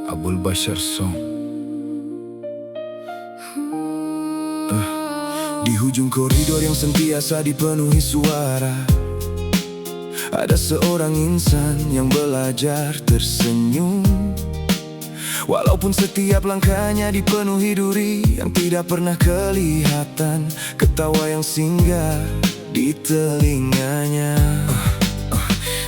Abul Bashar Song. Di hujung koridor yang sentiasa dipenuhi suara, ada seorang insan yang belajar tersenyum. Walaupun setiap langkahnya dipenuhi duri yang tidak pernah kelihatan, ketawa yang singgah di telinganya.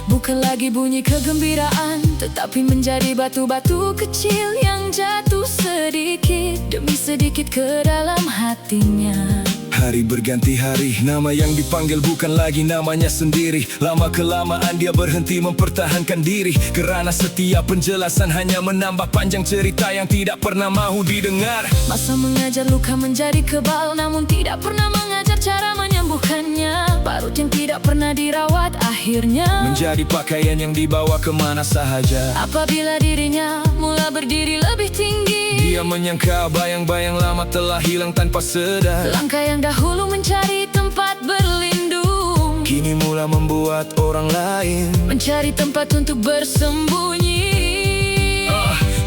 Bukan lagi bunyi kegembiraan, tetapi menjadi batu-batu kecil yang jatuh sedikit demi sedikit ke dalam hatinya. Hari berganti hari, nama yang dipanggil bukan lagi namanya sendiri. Lama-kelamaan dia berhenti mempertahankan diri, kerana setiap penjelasan hanya menambah panjang cerita yang tidak pernah mau didengar. Masa mengajar luka menjadi kebal, namun tidak pernah mengajar cara menyembuhkannya. Parut yang tidak pernah dirawat akhirnya menjadi pakaian yang dibawa kemana sahaja. Apabila dirinya mula berdiri lebih tinggi, dia menyangka bayang-bayang lama telah hilang tanpa sadar. Langkah yang dahulu mencari tempat berlindung kini mula membuat orang lain mencari tempat untuk bersembunyi.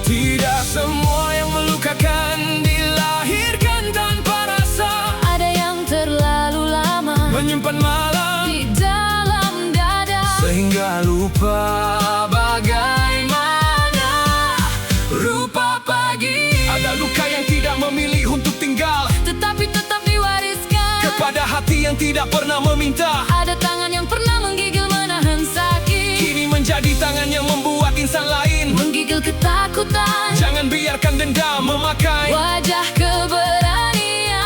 Tidak semua yang melukakan dilahirkan tanpa rasa. Ada yang terlalu lama menyimpan malam di dalam dada, sehingga lupa bagaimana rupa pagi. Ada luka yang tidak memilih untuk tinggal, tetapi tetap diwariskan kepada hati yang tidak pernah meminta. Ada tangan yang pernah menggigil menahan sakit, kini menjadi tangan yang membuat insan lain menggigil ketakutan. Jangan biarkan dendam memakai wajah keberanian.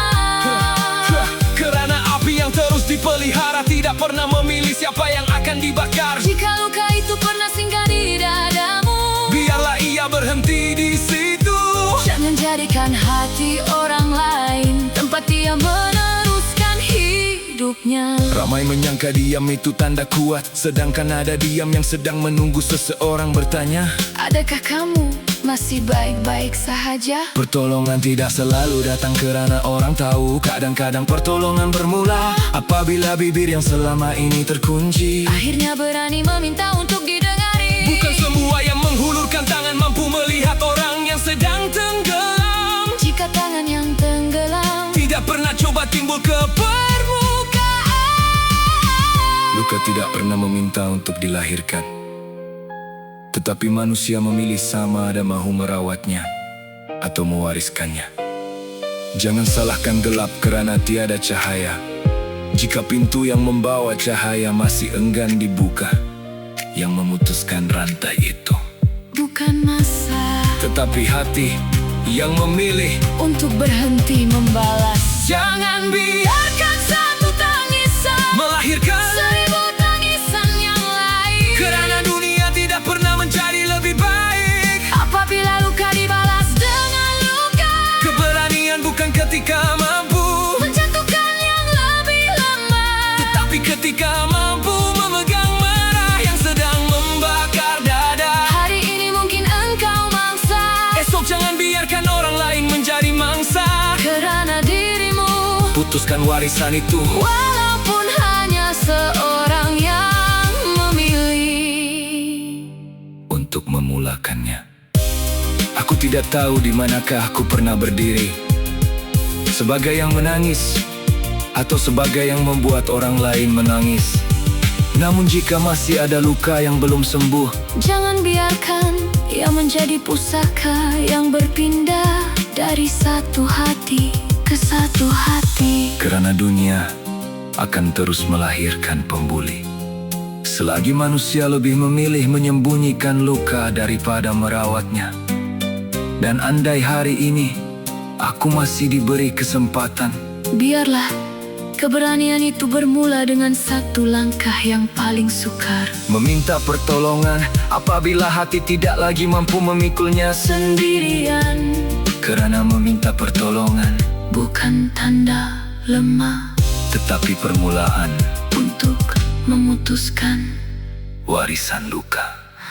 Kerana api yang terus dipelihara tidak pernah memilih siapa yang akan dibakar. Jika luka itu pernah singgah di dadamu, biarlah ia berhenti di situ. Jangan jadikan hati orang lain tempat dia meneruskan hidupnya. Ramai menyangka diam itu tanda kuat, sedangkan ada diam yang sedang menunggu seseorang bertanya, adakah kamu masih baik-baik sahaja? Pertolongan tidak selalu datang kerana orang tahu. Kadang-kadang pertolongan bermula apabila bibir yang selama ini terkunci akhirnya berani meminta untuk didengari. Bukan semua yang menghulurkan tangan mampu melihat orang yang sedang tenggelam. Jika tangan yang tenggelam tidak pernah coba timbul ke permukaan. Luka tidak pernah meminta untuk dilahirkan, tetapi manusia memilih sama ada mahu merawatnya atau mewariskannya. Jangan salahkan gelap kerana tiada cahaya, jika pintu yang membawa cahaya masih enggan dibuka. Yang memutuskan rantai itu bukan masa, tetapi hati yang memilih untuk berhenti membalas. Jangan biarkan satu tangisan melahirkan seribu tangisan yang lain, kerana dunia tidak pernah menjadi lebih baik apabila luka dibalas dengan luka. Keberanian bukan ketika mampu menjatuhkan yang lebih lemah, tetapi ketika mampu memegang marah yang sedang membakar dada. Hari ini mungkin engkau mangsa, esok jangan biarkan orang lain menjadi mangsa. kerana dirimu putuskan warisan itu, walaupun hanya seorang yang memilih untuk memulakannya. Aku tidak tahu di manakah aku pernah berdiri, sebagai yang menangis atau sebagai yang membuat orang lain menangis. Namun jika masih ada luka yang belum sembuh, jangan biarkan ia menjadi pusaka yang berpindah dari satu hati ke satu hati. kerana dunia akan terus melahirkan pembuli selagi manusia lebih memilih menyembunyikan luka daripada merawatnya. Dan andai hari ini aku masih diberi kesempatan, biarlah keberanian itu bermula dengan satu langkah yang paling sukar, meminta pertolongan apabila hati tidak lagi mampu memikulnya sendirian. Kerana meminta pertolongan Bukan tanda lemah, tetapi permulaan untuk memutuskan warisan luka.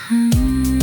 hmm.